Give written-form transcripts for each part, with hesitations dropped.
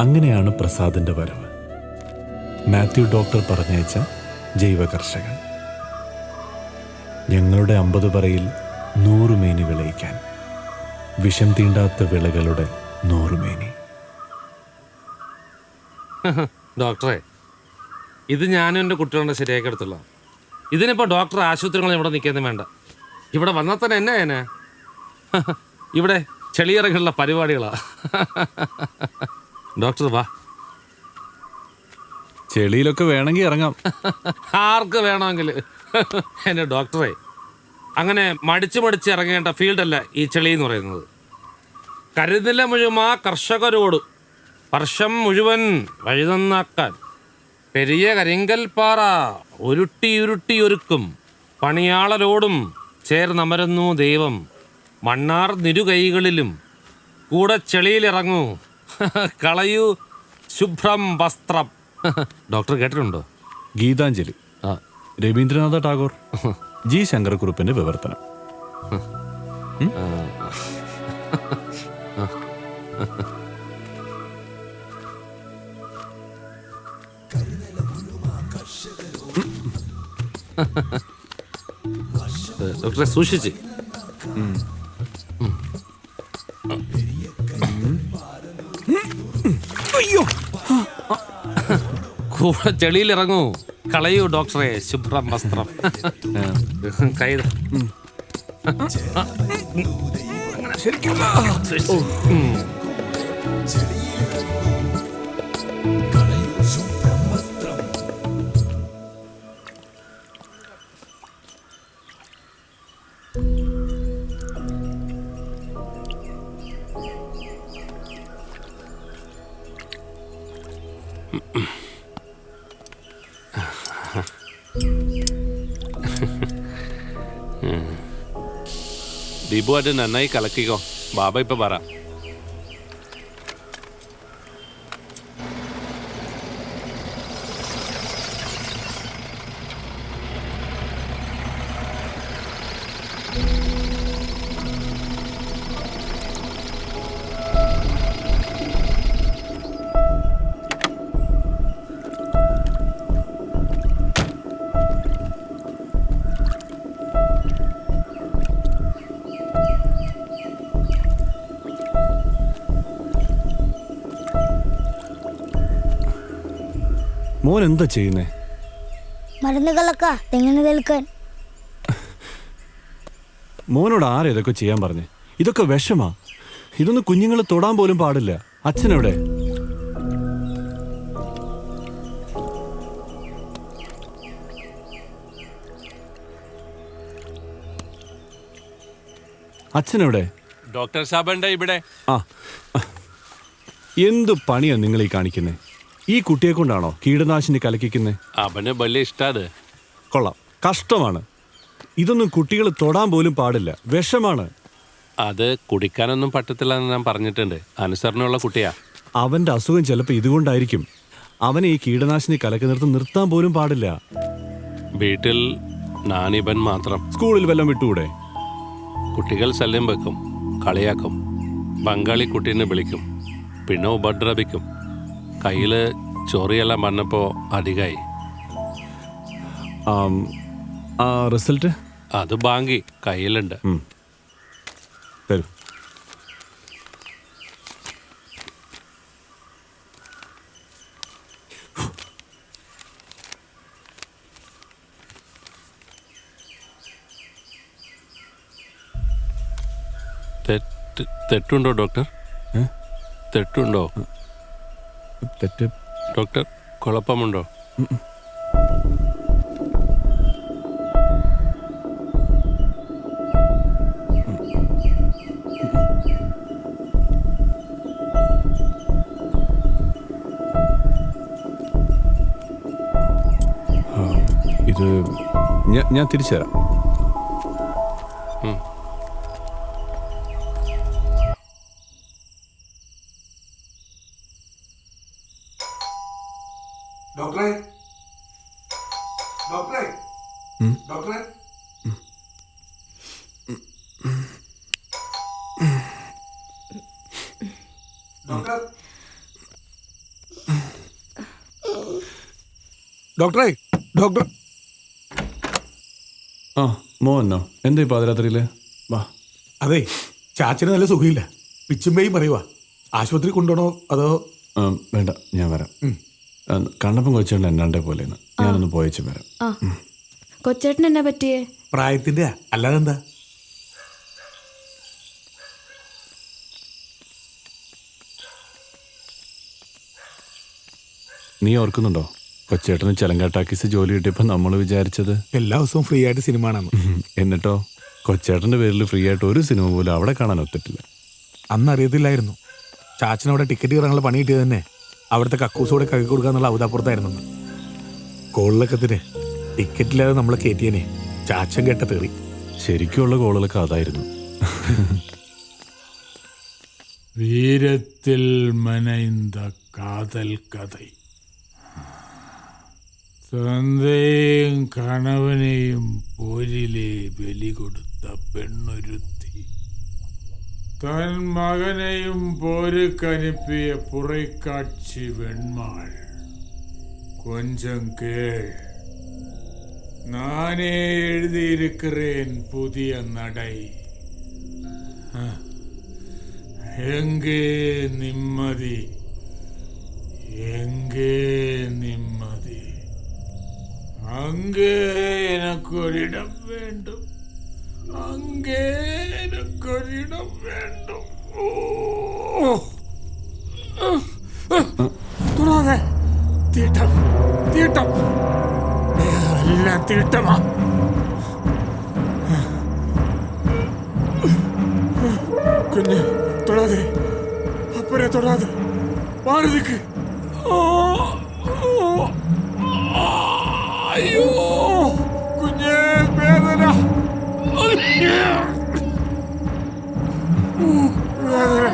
അങ്ങനെയാണ് പ്രസാദിന്റെ വരവ്. മാത്യു ഡോക്ടർ പറഞ്ഞയച്ച ജൈവ കർഷകൻ. ഞങ്ങളുടെ 50 പറയിൽ 100 മേനി വിളയിക്കാൻ, വിഷം തീണ്ടാത്ത വിളകളുടെ 100 മേനി. ഡോക്ടറെ, ഇത് ഞാനും എൻ്റെ കുട്ടികളുടെ ശരിയാക്കി എടുത്തുള്ള. ഇതിനിപ്പോൾ ഡോക്ടർ ആശുപത്രികളിൽ ഇവിടെ നിൽക്കുന്നത് വേണ്ട. ഇവിടെ വന്നാൽ തന്നെ എന്നാ ഇവിടെ ചെളിയിറങ്ങുള്ള പരിപാടികളാ. ഡോക്ടർ വാ. ചെളിയിലൊക്കെ വേണമെങ്കിൽ ഇറങ്ങാം. ആർക്ക് വേണമെങ്കിൽ. എൻ്റെ ഡോക്ടറെ, അങ്ങനെ മടിച്ച് ഇറങ്ങേണ്ട ഫീൽഡല്ല ഈ ചെളി എന്ന് പറയുന്നത്. കരുതില്ല മുഴുവൻ കർഷകരോട് വർഷം മുഴുവൻ വഴുതന്നാക്കാൻ പെരിയ കരിങ്കൽപ്പാറ ഉരുട്ടി ഒരുക്കും പണിയാളരോടും ചേർന്നമരുന്നു ദൈവം. മണ്ണാർ നിരുകൈകളിലും കൂടെ ചെളിയിലിറങ്ങൂ, കളയൂ ശുഭ്രം വസ്ത്രം. ഡോക്ടർ കേട്ടിട്ടുണ്ടോ? ഗീതാഞ്ജലി, രവീന്ദ്രനാഥ ടാഗോർ, ജി ശങ്കരക്കുറുപ്പിന്റെ വിവർത്തനം. ഡോക്ടറെ സൂക്ഷിച്ച്. അയ്യോ, കൂടെ ചെളിയിലിറങ്ങൂ, കളയൂ ഡോക്ടറെ ശുഭ്രം വസ്ത്രം. കൈ ദീപു അത് നന്നായി കലക്കിക്കോ. ബാബ ഇപ്പൊ പറ. മോൻ എന്താ ചെയ്യുന്നേ? മരുന്നുകളൊക്കെ തെങ്ങിന് തേൽക്കാൻ. മോനോട് ആരാ ഇതൊക്കെ ചെയ്യാൻ പറഞ്ഞേ? ഇതൊക്കെ വിഷമാ. ഇതൊന്നും കുഞ്ഞുങ്ങൾ തൊടാൻ പോലും പാടില്ല. അച്ഛനെവിടെ? അച്ഛനെവിടെ? ഡോക്ടർ സാബണ്ട ഇവിടെ. ആ, എന്തു പണിയാ നിങ്ങൾ ഈ കാണിക്കുന്നേ? ഈ കുട്ടിയെ കൊണ്ടാണോ കീടനാശിനി കലക്കിക്കുന്നേ? അവന് വലിയ ഇഷ്ടാത്. കൊള്ളാം, കഷ്ടമാണ്. ഇതൊന്നും കുട്ടികൾ തൊടാൻ പോലും പാടില്ല, വിഷമാണ്. അത് കുടിക്കാനൊന്നും പറ്റത്തില്ല എന്ന് ഞാൻ പറഞ്ഞിട്ടുണ്ട്. അനുസരണമുള്ള കുട്ടിയാ. അവന്റെ അസുഖം ചിലപ്പോൾ ഇതുകൊണ്ടായിരിക്കും. അവനെ ഈ കീടനാശിനി കലക്കുന്നിടത്ത് നിർത്താൻ പോലും പാടില്ല. വീട്ടിൽ നാനിബൻ മാത്രം. സ്കൂളിൽ വല്ലതും വിട്ടുകൂടെ? കുട്ടികൾ ശല്യം വെക്കും, കളിയാക്കും, ബംഗാളി കുട്ടീനെ വിളിക്കും, പിന്നെ ഉപദ്രവിക്കും. കയ്യിൽ ചൊറിയെല്ലാം വന്നപ്പോൾ അധികമായി. റിസൾട്ട്? അത് ബാങ്കി കയ്യിലുണ്ട്. തരൂ. തെറ്റുണ്ടോ ഡോക്ടർ? തെറ്റുണ്ടോ തെറ്റ്? ഡോക്ടർ, കുഴപ്പമുണ്ടോ? ഇത് ഞാൻ തിരിച്ചു തരാം. ഡോക്ടറെ, ഡോക്ടറെ, ഡോക്ടറെ, ഡോക്ടറെ, ഡോക്ടർ. ആ മോനോ എന്താ ഈ പാതിരാത്രിയില്? വാ. അതെ, ചാച്ചന് നല്ല സുഖമില്ല. പിച്ചുമ്പേയും പറയുവാ. ആശുപത്രി കൊണ്ടുപോകണോ അതോ? വേണ്ട, ഞാൻ വരാം. കണ്ണപ്പം കൊച്ചേട്ടൻ എന്നാണ്ടേ പോലെ ഞാനൊന്ന് പോയച്ചു വരാം. കൊച്ചേട്ടൻ എന്നാ പറ്റിയേ? പ്രായത്തിന്റെ അല്ലാതെന്താ? നീ ഓർക്കുന്നുണ്ടോ കൊച്ചേട്ടന് ചെലങ്കാട്ടാക്കീസ് ജോലി കിട്ടിയപ്പോൾ നമ്മൾ വിചാരിച്ചത് എല്ലാ ദിവസവും ഫ്രീ ആയിട്ട് സിനിമ കാണാമെന്ന്. എന്നിട്ടോ കൊച്ചേട്ടൻ്റെ പേരിൽ ഫ്രീ ആയിട്ട് ഒരു സിനിമ പോലും അവിടെ കാണാൻ ഒത്തിട്ടില്ല. അന്ന് അറിയത്തില്ലായിരുന്നു. ചാച്ചനവിടെ ടിക്കറ്റ് കയറാനുള്ള പണി കിട്ടിയത് തന്നെ അവിടുത്തെ കക്കൂസോടെ കഴുകി കൊടുക്കാന്നുള്ള അവതാപ്പുറത്തായിരുന്നു. കോളിലൊക്കത്തിന് ടിക്കറ്റില്ലാതെ നമ്മളെ കയറ്റിയനെ ചാച്ചൻ കേട്ട തെറി. ശരിക്കുള്ള കോളുകളൊക്കെ അതായിരുന്നു. വീരത്തിൽ മനൈന്ത കാതൽ കഥൈ. തന്തയും കണവനെയും പോരിലെ ബലി കൊടുത്ത പെണ്ണൊരുത്തി തൻ മകനെയും പോര് കനിപ്പിയ പുറക്കാட்சி വെൺമാൾ. கொஞ்சம் கேள், நானே எழுதியிருக்கிறேன் புதிய நடை. எங்கே நிம்மதி, எங்கே நிம்மதி? அங்கே எனக்கு ஒரு இடம் வேண்டும், அங்கே எனக்கு ஒரு இடம் வேண்டும். தொடாதே. தீட்டம், தீட்டம், எல்லாம் தீட்டமா? കുഞ്ഞ് തൊടാതെ, അപ്പനെ തൊടാതെ, മാറുതിക്ക്. അയ്യോ കുഞ്ഞേ, വേദന, വേദന.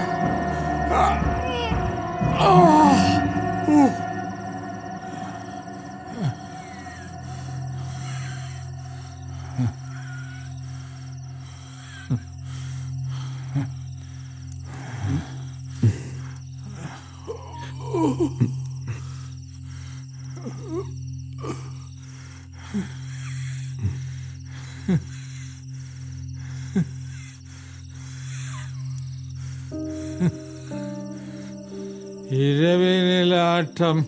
இரவினில் ஆட்டம்,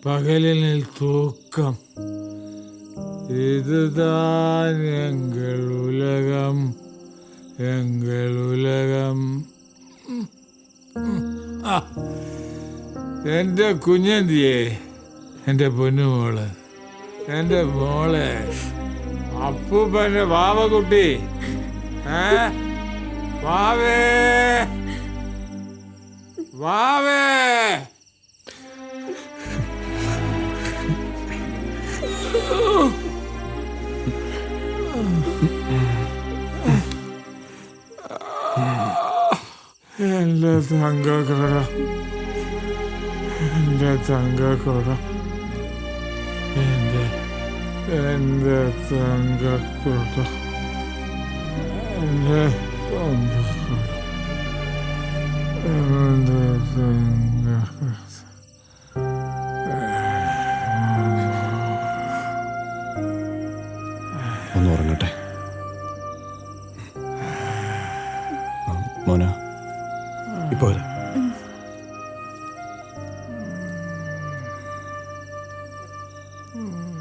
பகலினில் தூக்கம். இதுதான் எங்கள் உலகம், எங்கள் உலகம். എൻ്റെ കുഞ്ഞന്തിയെ, എൻ്റെ പൊന്നുമോള്, എൻ്റെ മോളെ, അപ്പൂപ്പൻ്റെ വാവക്കുട്ടി. വാവേ, വാവേ. എൻ്റെ തങ്കക്കട, എൻ്റെ തങ്കക്കട, എൻ്റെ തങ്കക്കട, എൻ്റെ തങ്കക്കട, എൻ്റെ തങ്കക്കട. ഒന്ന് ഉറങ്ങട്ടെ മോന. ഇപ്പൊ വരാം. Mm.